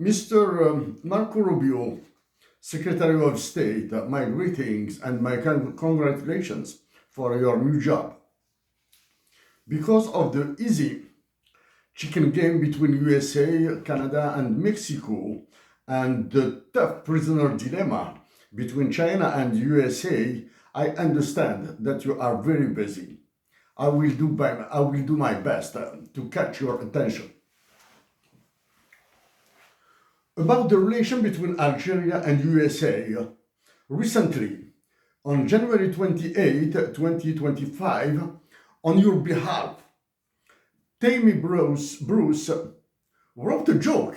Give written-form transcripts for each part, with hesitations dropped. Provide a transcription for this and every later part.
Mr. Marc Rubio, Secretary of State, my greetings and my congratulations for your new job. Because of the easy chicken game between USA, Canada, and Mexico, and the tough prisoner dilemma between China and USA, I understand that you are very busy. I will do my best to catch your attention. About the relation between Algeria and USA, recently, on January 28, 2025, on your behalf, Tammy Bruce wrote a joke.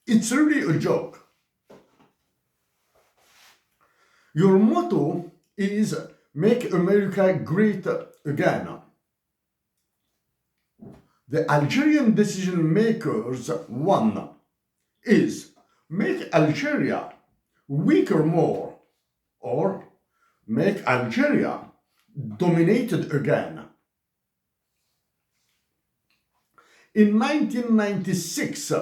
It's really a joke. Your motto is Make America Great Again. The Algerian decision makers one is make Algeria weaker more or make Algeria dominated again. In 1996,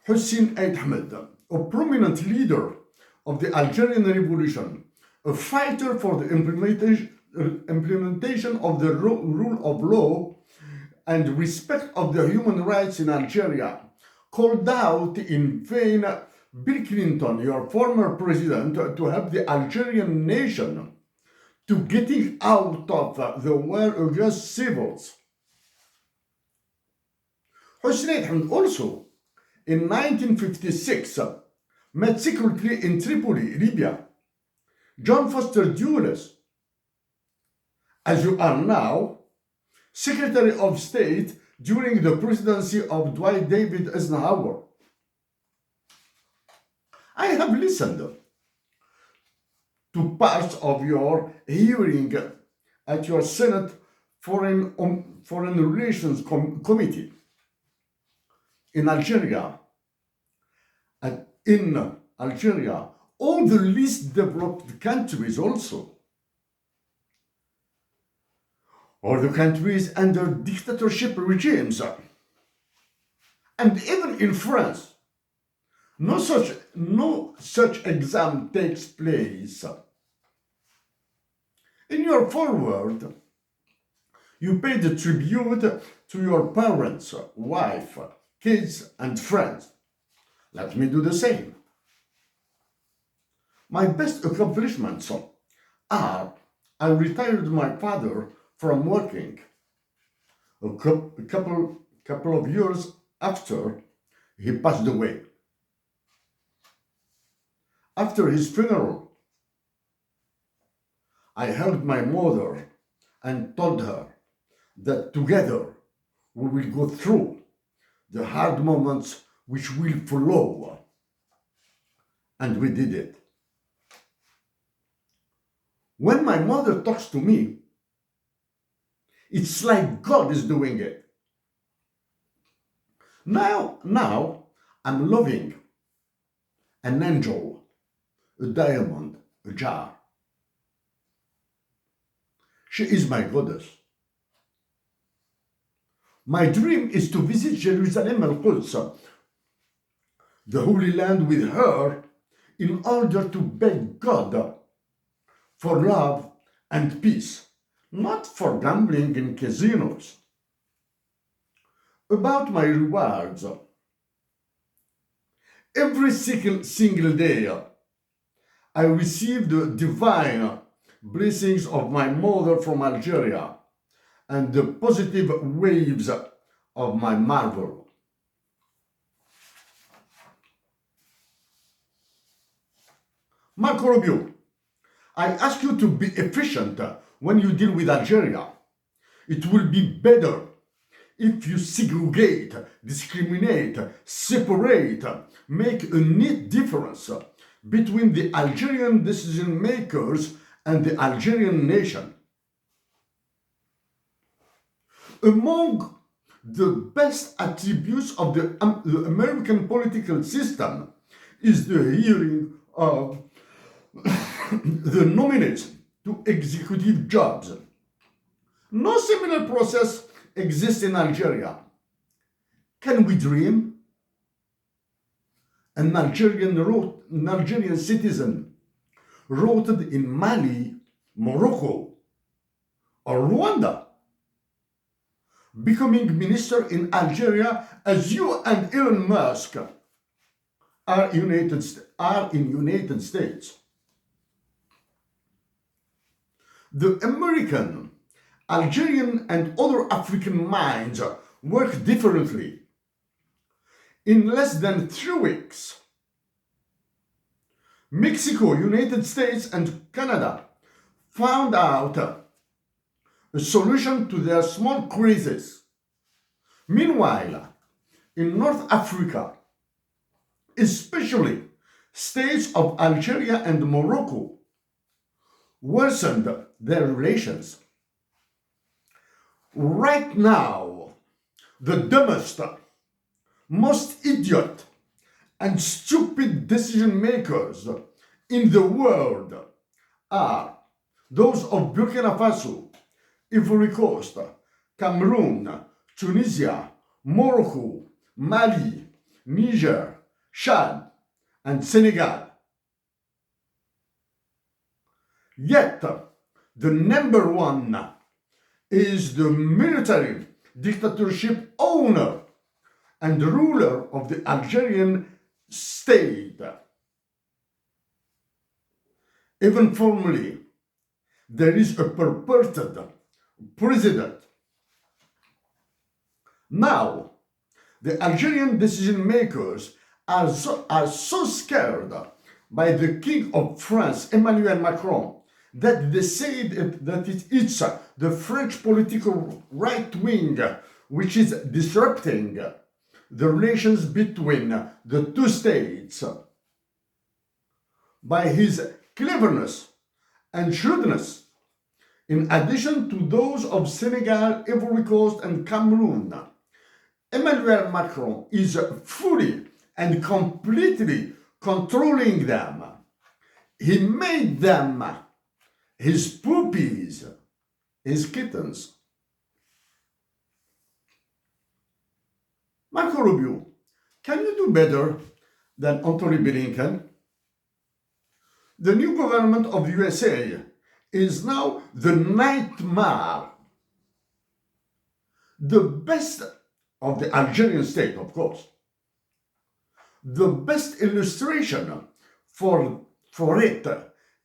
Hocine Ait Ahmed, a prominent leader of the Algerian Revolution, a fighter for the implementation of the rule of law and respect of the human rights in Algeria, called out in vain Bill Clinton, your former president, to help the Algerian nation to getting out of the war against civils. Hocine Ait Ahmed also, in 1956, met secretly in Tripoli, Libya, John Foster Dulles, as you are now, Secretary of State during the presidency of Dwight David Eisenhower. I have listened to parts of your hearing at your Senate Foreign Relations Committee in Algeria. All the least developed countries also, or the countries under dictatorship regimes, and even in France, no such exam takes place. In your foreword, you pay the tribute to your parents, wife, kids, and friends. Let me do the same. My best accomplishments are I retired my father from working a couple of years after he passed away. After his funeral, I held my mother and told her that together we will go through the hard moments which will follow. And we did it. When my mother talks to me, it's like God is doing it. Now I'm loving an angel, a diamond, a jar. She is my goddess. My dream is to visit Jerusalem al-Quds, the Holy Land, with her in order to beg God for love and peace, not for gambling in casinos. About my rewards, every single day I receive the divine blessings of my mother from Algeria and the positive waves of my marvel. Marc Rubio, I ask you to be efficient when you deal with Algeria. It will be better if you segregate, discriminate, separate, make a neat difference between the Algerian decision makers and the Algerian nation. Among the best attributes of the American political system is the hearing of the nominees to executive jobs. No similar process exists in Algeria. Can we dream? an Algerian citizen rooted in Mali, Morocco, or Rwanda, becoming minister in Algeria as you and Elon Musk are in United States. The American, Algerian, and other African minds work differently. In less than 3 weeks, Mexico, United States, and Canada found out a solution to their small crisis. Meanwhile, in North Africa, especially states of Algeria and Morocco, worsened their relations. Right now, the dumbest, most idiot, and stupid decision makers in the world are those of Burkina Faso, Ivory Coast, Cameroon, Tunisia, Morocco, Mali, Niger, Chad, and Senegal. Yet, the number one is the military dictatorship owner and ruler of the Algerian state. Even formally, there is a purported president. Now, the Algerian decision makers are so scared by the King of France, Emmanuel Macron, that they say that it's the French political right wing which is disrupting the relations between the two states. By his cleverness and shrewdness, in addition to those of Senegal, Ivory Coast, and Cameroon, Emmanuel Macron is fully and completely controlling them. He made them his puppies, his kittens. Marc Rubio, can you do better than Anthony Blinken? The new government of the USA is now the nightmare. The best of the Algerian state, of course. The best illustration for it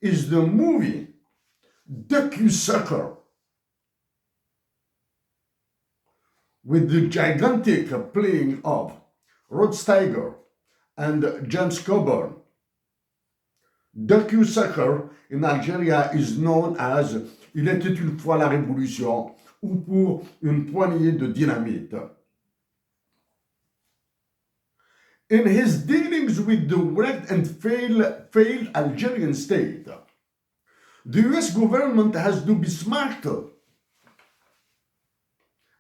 is the movie Sucker, with the gigantic playing of Rod Steiger and James Coburn. Sucker in Algeria is known as Il était une fois la révolution ou pour une poignée de dynamite. In his dealings with the wrecked and failed Algerian state, the US government has to be smarter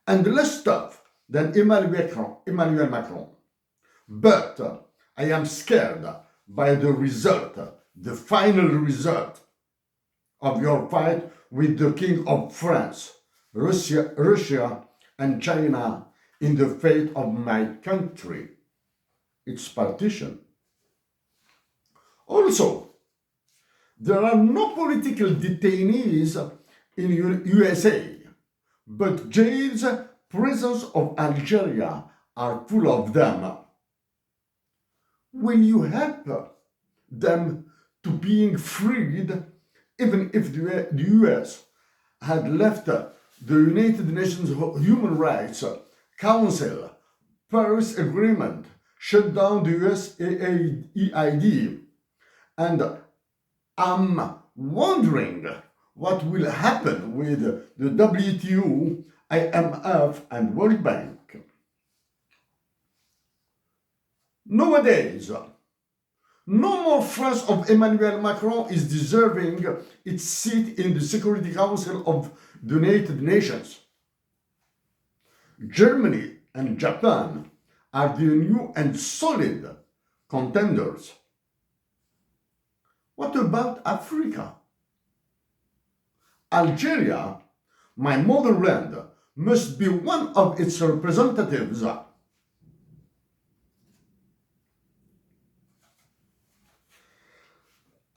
and less tough than Emmanuel Macron. But I am scared by the result, the final result of your fight with the King of France, Russia, and China in the fate of my country. It's partition. Also, there are no political detainees in USA, but jails, prisons of Algeria are full of them. Will you help them to being freed, even if the US had left the United Nations Human Rights Council, Paris Agreement, shut down the USAID, and I'm wondering what will happen with the WTO, IMF, and World Bank. Nowadays, no more France of Emmanuel Macron is deserving its seat in the Security Council of the United Nations. Germany and Japan are the new and solid contenders. What about Africa? Algeria, my motherland, must be one of its representatives.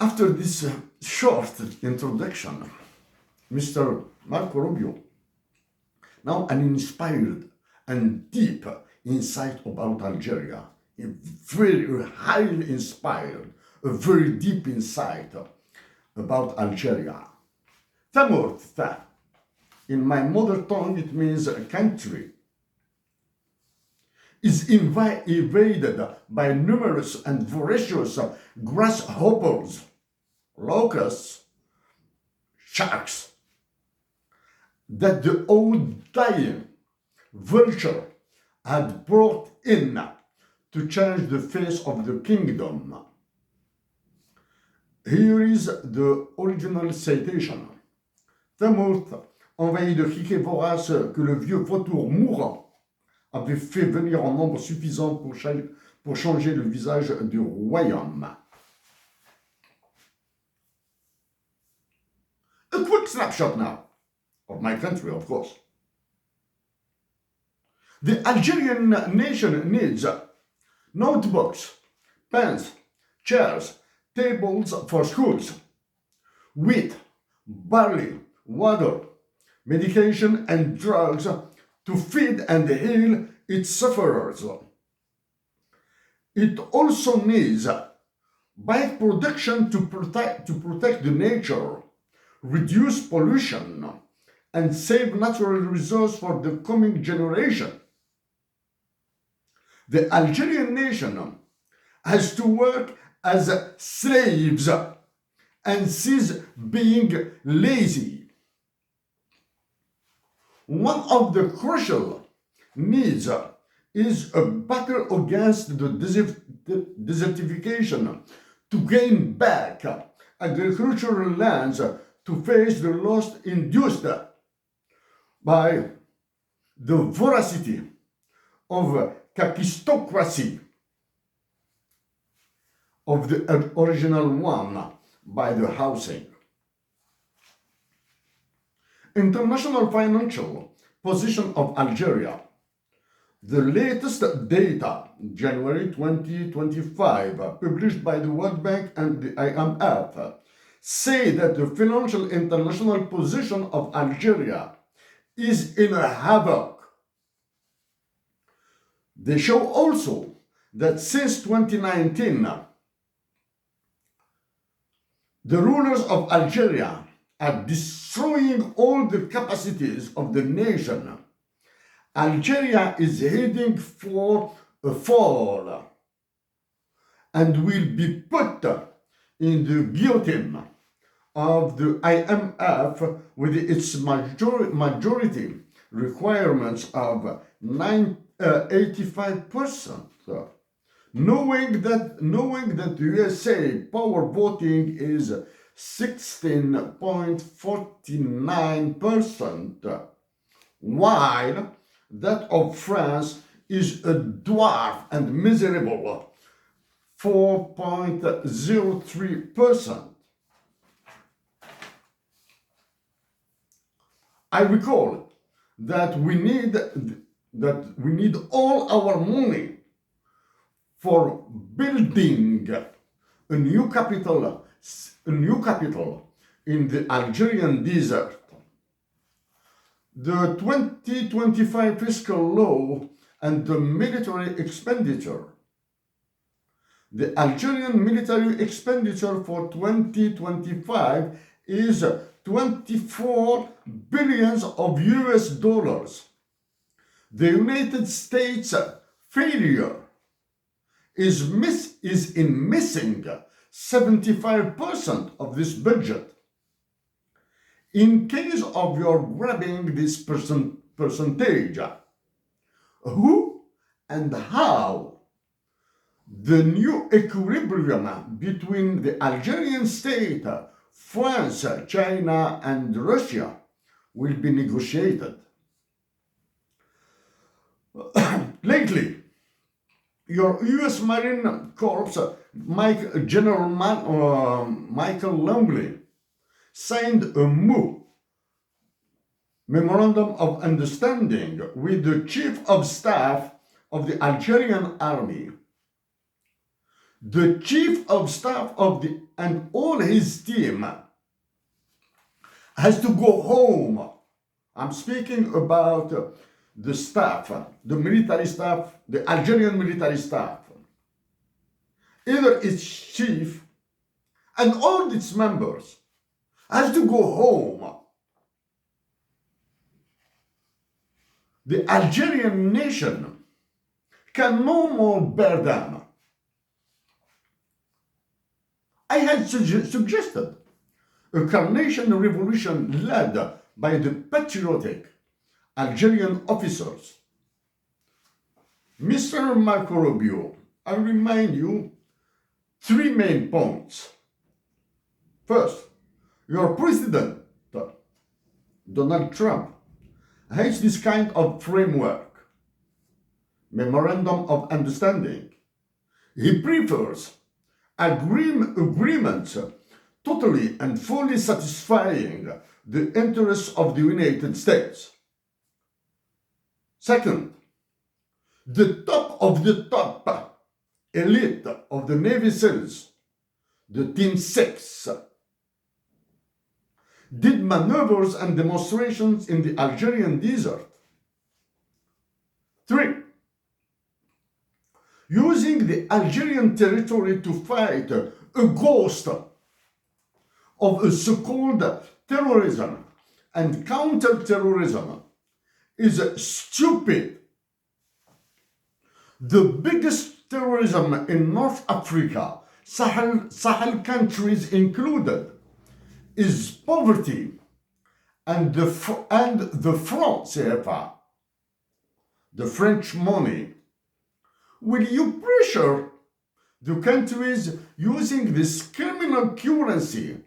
After this short introduction, Mr. Marc Rubio, now an inspired and deep insight about Algeria, a very highly inspired, a very deep insight about Algeria. Tamurta, in my mother tongue it means a country, is invaded by numerous and voracious grasshoppers, locusts, sharks, that the old dying vulture had brought in to change the face of the kingdom. Here is the original citation. Tamourt, envahi de criquets voraces que le vieux vautour mourant avait fait venir en nombre suffisant pour changer le visage du royaume. A quick snapshot now of my country, of course. The Algerian nation needs notebooks, pens, chairs, tables for schools, wheat, barley, water, medication and drugs to feed and heal its sufferers. It also needs bike production to protect the nature, reduce pollution, and save natural resources for the coming generation. The Algerian nation has to work as slaves and cease being lazy. One of the crucial needs is a battle against the desertification to gain back agricultural lands to face the loss induced by the voracity of capistocracy of the original one by the housing. International financial position of Algeria. The latest data, January 2025, published by the World Bank and the IMF, say that the financial international position of Algeria is in a havoc. They show also that since 2019, the rulers of Algeria are destroying all the capacities of the nation. Algeria is heading for a fall and will be put in the guillotine of the IMF with its majority requirements of 85%. Knowing that the USA power voting is 16.49%, while that of France is a dwarf and miserable 4.03%. I recall that we need all our money for building a new capital in the Algerian desert. The 2025 fiscal law and the military expenditure. The Algerian military expenditure for 2025 is 24 billions of US dollars. The United States failure is in missing 75% of this budget. In case of your grabbing this percentage, who and how the new equilibrium between the Algerian state, France, China, and Russia will be negotiated. Lately, your U.S. Marine Corps General Michael Langley signed a memorandum of understanding with the Chief of Staff of the Algerian Army. the chief of staff and all his team has to go home. I'm speaking about the staff, the military staff, the Algerian military staff. Either its chief and all its members has to go home. The Algerian nation can no more bear them. I had suggested a carnation revolution led by the patriotic Algerian officers. Mr. Marc Rubio, I remind you 3 main points. First, your president, Donald Trump, hates this kind of framework, memorandum of understanding. He prefers agreements totally and fully satisfying the interests of the United States. Second, the top of the top elite of the Navy SEALs, the Team 6, did maneuvers and demonstrations in the Algerian desert. 3. Using the Algerian territory to fight a ghost of a so-called terrorism and counter-terrorism is stupid. The biggest terrorism in North Africa, Sahel countries included, is poverty and the franc CFA, the French money. Will you pressure the countries using this criminal currency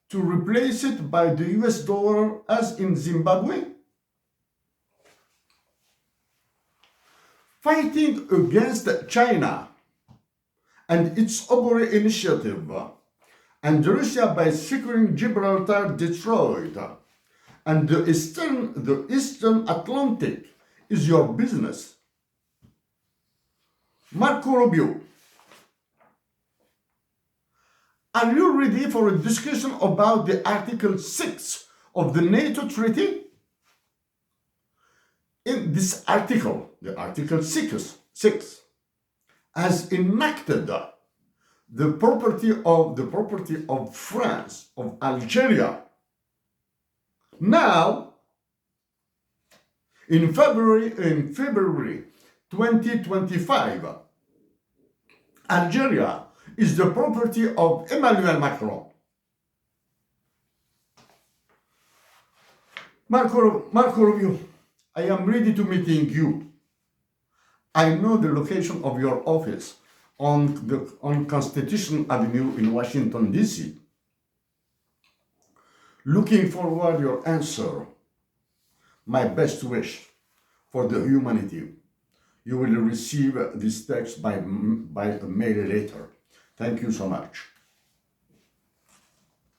to replace it by the US dollar as in Zimbabwe? Fighting against China and its Obore initiative, and Russia by securing Gibraltar destroyed, and the Eastern Atlantic is your business. Marc Rubio, are you ready for a discussion about the Article 6 of the NATO Treaty? In this article, the Article 6 has enacted the property of France, of Algeria. Now, in February 2025, Algeria is the property of Emmanuel Macron. Marc Rubio, I am ready to meeting you. I know the location of your office on Constitution Avenue in Washington, D.C. Looking forward your answer. My best wish for the humanity. You will receive this text by mail later. Thank you so much.